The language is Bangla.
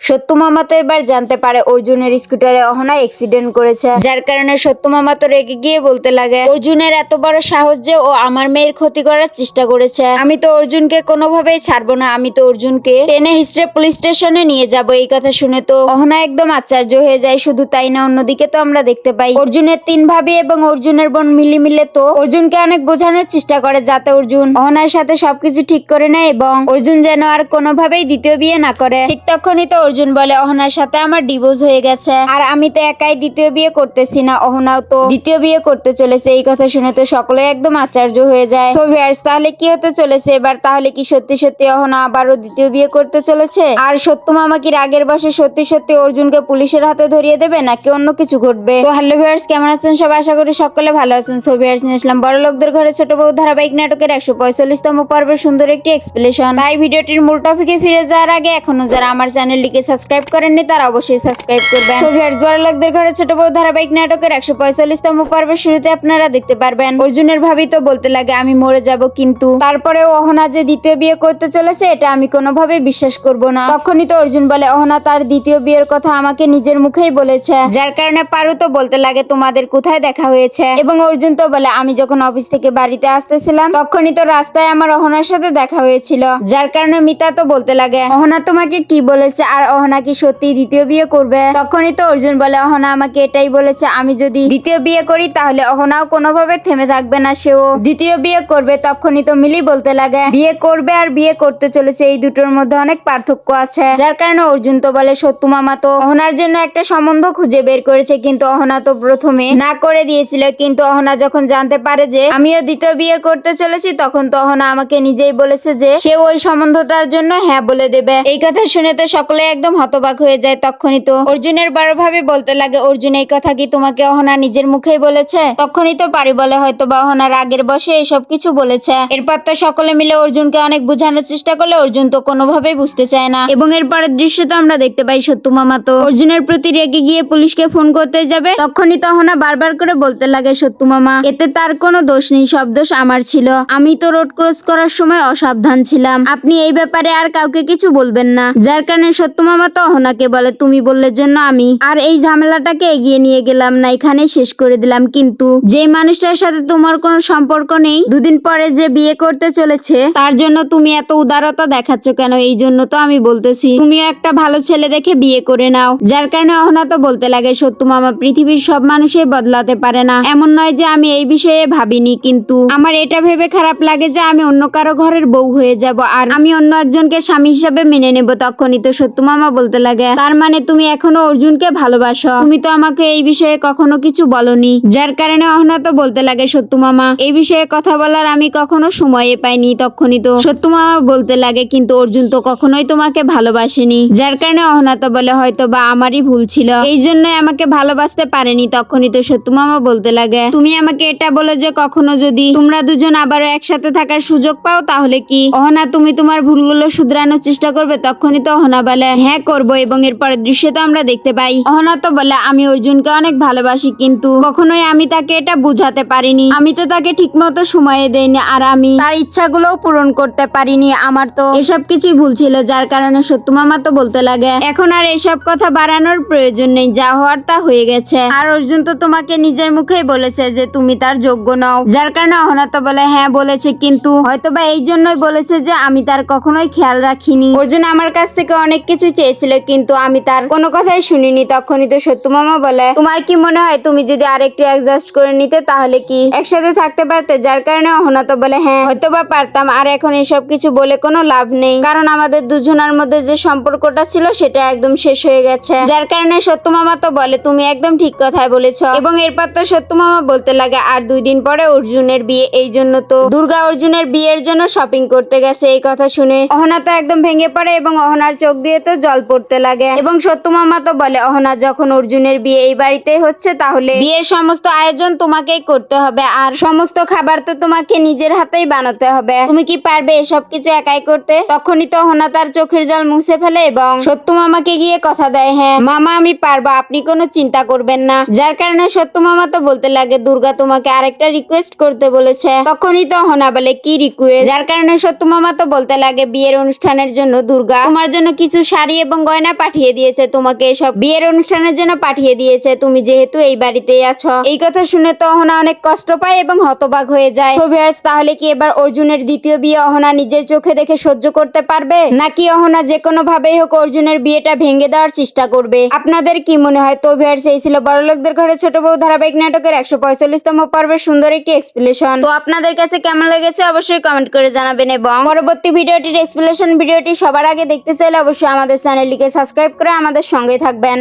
সত্যু মামা তো এবার জানতে পারে অর্জুনের স্কুটারে অহনা অ্যাক্সিডেন্ট করেছে, যার কারণে সত্যু মামা তো রেগে গিয়ে বলতে লাগে অর্জুনের এত বড় সাহস যে ও আমার মেয়ের ক্ষতি করার চেষ্টা করেছে। আমি তো অর্জুনকে কোনোভাবেই ছাড়বো না, আমি তো অর্জুনকে টেনে হিস্ট্রে পুলিশ স্টেশনে নিয়ে যাব। এই কথা শুনে তো অহনা একদম আশ্চর্য হয়ে যায়। শুধু তাই না, অন্যদিকে তো আমরা দেখতে পাই অর্জুনের 3 ভাবি এবং অর্জুনের বোন মিলে তো অর্জুনকে অনেক বোঝানোর চেষ্টা করে যাতে অর্জুন অহনার সাথে সবকিছু ঠিক করে নেয় এবং অর্জুন যেন আর কোনোভাবেই দ্বিতীয় বিয়ে না করে। ঠিক তখনই তো অর্জুন বলে অহনার সাথে আমার ডিভোর্স হয়ে গেছে আর আমি তো একাই দ্বিতীয় বিয়ে করতেছি না, অহনাও তো দ্বিতীয় বিয়ে করতে চলেছে। এই কথা শুনে তো সকলে একদম আশ্চর্য হয়ে যায়। সো ভিউয়ার্স, তাহলে কি হতে চলেছে এবার? তাহলে কি সত্যি সত্যি অহনা আবারও দ্বিতীয় বিয়ে করতে চলেছে? আর সত্যু মামা কি রাগের বশে সত্যি সত্যি অর্জুনকে পুলিশের হাতে ধরিয়ে দেবে নাকি অন্য কিছু ঘটবে? তো হ্যালো ভিউয়ার্স, কেমন আছেন সবাই? আশা করি সকলে ভালো আছেন। সো ভিউয়ার্স, নিয়ে আসলাম বড় লোকদের ঘরে ছোট বউ ধারাবাহিক নাটকের 145তম পর্বের সুন্দর একটি এক্সপ্লেনেশন। তাই ভিডিওটির মূল টপিকে ফিরে যাওয়ার আগে এখনো যারা আমার চ্যানেলটিকে সাবস্ক্রাইব করেননি তারা অবশ্যই সাবস্ক্রাইব করবেন। সো ভিউয়ার্স, বড় লোকদের ঘরে ছোট বউ ধারাবাহিক নাটকের 145তম পর্বের শুরুতে আপনারা দেখতে পারবেন অর্জুনের ভাবি তো বলতে লাগে আমি মরে যাব, কিন্তু তারপরেও অহনা যে দ্বিতীয় বিয়ে করতে চলেছে এটা আমি কোনোভাবে বিশ্বাস করব না। তখনই তো অর্জুন বলে অহনা তার দ্বিতীয় বিয়ের কথা আমাকে নিজের মুখেই বলেছে, যার কারণে পারু তো বলতে লাগে তোমাদের কোথায় দেখা হয়েছে। এবং অর্জুন তো বলে আমি যখন অফিস থেকে বাড়িতে আসতেছিলাম তখনই তো রাস্তায় আমার অহনার সাথে দেখা হয়েছিল। যার কারণে মিতা তো বলতে লাগে অহনা তোমাকে কি বলেছে আর অহনা কি সত্যি দ্বিতীয় বিয়ে করবে? তখনই তো অর্জুন বলে অহনা আমাকে এটাই বলেছে আমি যদি দ্বিতীয় বিয়ে করি তাহলে অহনাও কোনোভাবে থেমে থাকবে না, সেও দ্বিতীয় বিয়ে করবে। তখনই তো মিলি বলতে লাগে বিয়ে করবে আর বিয়ে করতে চলেছে এই দুটোর মধ্যে অনেক পার্থক্য আছে। যার কারণে অর্জুন তো বলে সত্যু মামা তো অহনার জন্য একটা সম্বন্ধ খুঁজে বের করেছে, কিন্তু অহনা তো প্রথমে না করে দিয়েছিল। কিন্তু অহনা যখন জানতে পারে যে আমিও দ্বিতীয় বিয়ে করতে চলেছি তখন তো অহনা আমাকে নিজেই বলেছে যে সে ওই সম্বন্ধটার জন্য হ্যাঁ বলে দেবে। এই কথা শুনে তো সকলে একদম হতবাক হয়ে যায়। তখনই তো অর্জুনের বড় ভাবে বলতে লাগে অর্জুন এই কথা কি তোমাকে অহনা নিজের মুখেই বলেছে? তখনই তো পারি বলে হয়তো বা অহনা রাগের বশে এসব কিছু বলেছে। এরপর তো সকলে মিলে অর্জুনকে অনেক বোঝানোর চেষ্টা করলে অর্জুন তো কোনোভাবেই বুঝতে চায় না। এবং এরপরের দৃশ্য তো আমরা দেখতে পাই সত্যু মামা তো অর্জুনের প্রতি রেগে গিয়ে পুলিশকে ফোন করতে যাবে। তখনই তো অহনা বারবার করে বলতে লাগে সত্যু মামা এতে তার কোনো দোষ নেই, সব দোষ আমার ছিল। আমি তো রোড ক্রস করার সময় অসাবধান ছিলাম, আপনি এই ব্যাপারে আর কাউকে কিছু বলবেন না। যার কারণে সত্যু মামা তো অহনাকে বলে তুমি বললে জন্য আমি আর এই ঝামেলাটাকে এগিয়ে নিয়ে গেলাম না, এখানে শেষ করে দিলাম। কিন্তু যে মানুষটার সাথে তোমার কোনো সম্পর্ক নেই দুদিন পরে যে বিয়ে করতে চলেছে তার জন্য তুমি এত উদারতা দেখাচ্ছ কেন? এই জন্য তো আমি বলতেছি তুমিও একটা ভালো ছেলে দেখে বিয়ে করে নাও। যার কারণে অহনা তো বলতে লাগে সত্যু মামা পৃথিবীর সব মানুষই বদলাতে পারে না, এমন নয় যে আমি এই বিষয়ে ভাবিনি, কিন্তু আমার এটা ভেবে খারাপ লাগে যে আমি অন্য কারো ঘরের বউ হয়ে যাব আর আমি অন্য একজনকে স্বামী হিসাবে মেনে নেব। তখনই তো সত্যু মামা বলতে লাগে তার মানে তুমি এখনো অর্জুনকে ভালোবাসো, তুমি তো আমাকে এই বিষয়ে কখনো কিছু বলনি। যার কারণে অহনা তো বলতে লাগে সত্যু মামা এই বিষয়ে কথা বলার আমি কখনো সময়ে পাইনি। তখনই তো সত্যু মামা বলতে লাগে কিন্তু অর্জুন তো কখনোই তোমাকে ভালোবাসেনি। যার কারণে অহনা তো বলে হয়তো বা আমারই ভুল ছিল, এই জন্যই আমাকে ভালোবাসতে পারেনি। তখনই তো সত্যু মামা বলতে লাগে তুমি আমাকে এটা বলে যে কখনো যদি তোমরা দুজন আবারও একসাথে থাকার সুযোগ পাও তাহলে কি অহনা তুমি তোমার ভুলগুলো শুধরানোর চেষ্টা করবে? তখনই তো অহনা বলে হ্যাঁ করবো। এবং এরপরের দৃশ্য তো আমরা দেখতে পাই অহনা তো বলে আমি অর্জুনকে অনেক ভালোবাসি, কিন্তু কখনোই আমি তাকে এটা বুঝাতে পারিনি, আমি তো তাকে ঠিক মতো সময় দেইনি আর আমি তার ইচ্ছাগুলোও পূরণ করতে পারিনি, আমার তো এসব কিছুই ভুল ছিল। যার কারণে সত্যু মামা তো বলতে লাগে এখন আর এসব কথা বাড়ানোর প্রয়োজন নেই, যা হওয়ার তা হয়ে গেছে। আর অর্জুন তো তোমাকে নিজের মুখেই বলেছে যে তুমি তার যোগ্য নও। যার কারণে অহনা তো বলে হ্যাঁ বলেছে, কিন্তু হয়তোবা এই জন্যই বলেছে যে আমি তার কখনোই খেয়াল রাখিনি। অর্জুন আমার কাছ থেকে অনেক কিছু চেয়েছিল কিন্তু আমি তার কোনো কথাই শুনিনি। তখনই তো সত্যু মামা বলে তোমার কি মনে হয় তুমি যদি আর একটু অ্যাডজাস্ট করে নিতে তাহলে কি একসাথে থাকতে পারতে? যার কারণে অহনা তো বলে হ্যাঁ হয়তোবা পারতাম, আর এখন এসব কিছু বলে কোনো লাভ নেই, কারণ আমাদের দুজনের মধ্যে যে সম্পর্কটা ছিল সেটা একদম শেষ হয়ে গেছে। যার কারণে সত্যু মামা তো বলে তুমি একদম ঠিক কথাই বলেছ। এবং এরপর তো সত্যু মামা বলতে লাগে আর 2 দিন পরে অর্জুনের বিয়ে, এই জন্য তো দুর্গা অর্জুনের বিয়ের জন্য শপিং করতে গেছে। এই কথা শুনে অহনা তো একদম ভেঙে পড়ে এবং অহনার চোখ দিয়ে তো জল পড়তে লাগে। এবং সত্যু মামা তো বলে অহনা যখন অর্জুনের বিয়ে এই বাড়িতেই হচ্ছে তাহলে বিয়ের সমস্ত আয়োজন তোমাকেই করতে হবে আর সমস্ত খাবার তো তোমাকে নিজের হাতেই বানাতে হবে, তুমি কি পারবে এসব কিছু একাই করতে? তখনই তো অহনা তার চোখের জল মুছে ফেলে এবং সত্যু মামাকে গিয়ে কথা দেয় হ্যাঁ মামা আমি পারবো, আপনি কোনো চিন্তা করবেন না। যার কারণে সত্যু মামা তো বলতে লাগে দুর্গা তোমাকে আরেকটা রিকোয়েস্ট করতে বলেছে। তখনই তো অহনা বলে কি রিকোয়েস্ট? যার কারণে সত্যু মামা তো বলতে লাগে বিয়ের অনুষ্ঠানের জন্য দুর্গা তোমার জন্য কিছু শাড়ি এবং গয়না পাঠিয়ে দিয়েছে, তোমাকে এসব বিয়ের অনুষ্ঠানের জন্য পাঠিয়ে দিয়েছে, তুমি যেহেতু এই বাড়িতেই আছো। এই কথা শুনে তো অহনা অনেক কষ্ট পায় এবং হতবাক হয়ে যায়। সো ভিউয়ার্স, তাহলে কি এবার অর্জুনের দ্বিতীয় বিয়ে অহনা নিজের চোখে দেখে সহ্য করতে পারবে, নাকি অহনা যে কোনো ভাবেই হোক অর্জুনের বিয়েটা ভেঙে দেওয়ার চেষ্টা করবে? আপনাদের কি মনে হয়? তো ভিউয়ার্স, এই ছিল বড়লোকদের ঘরে ছোট বউ ধারাবাহিক নাটকের 145তম পর্বের সুন্দর একটি এক্সপ্লেনেশন। তো আপনাদের কাছে কেমন লেগেছে অবশ্যই কমেন্ট করে জানাবেন, এবং পরবর্তী ভিডিওটির এক্সপ্লেনেশন ভিডিওটি সবার আগে দেখতে চাইলে অবশ্যই আমাদের চ্যানেলটিকে সাবস্ক্রাইব করে আমাদের সঙ্গে থাকবেন।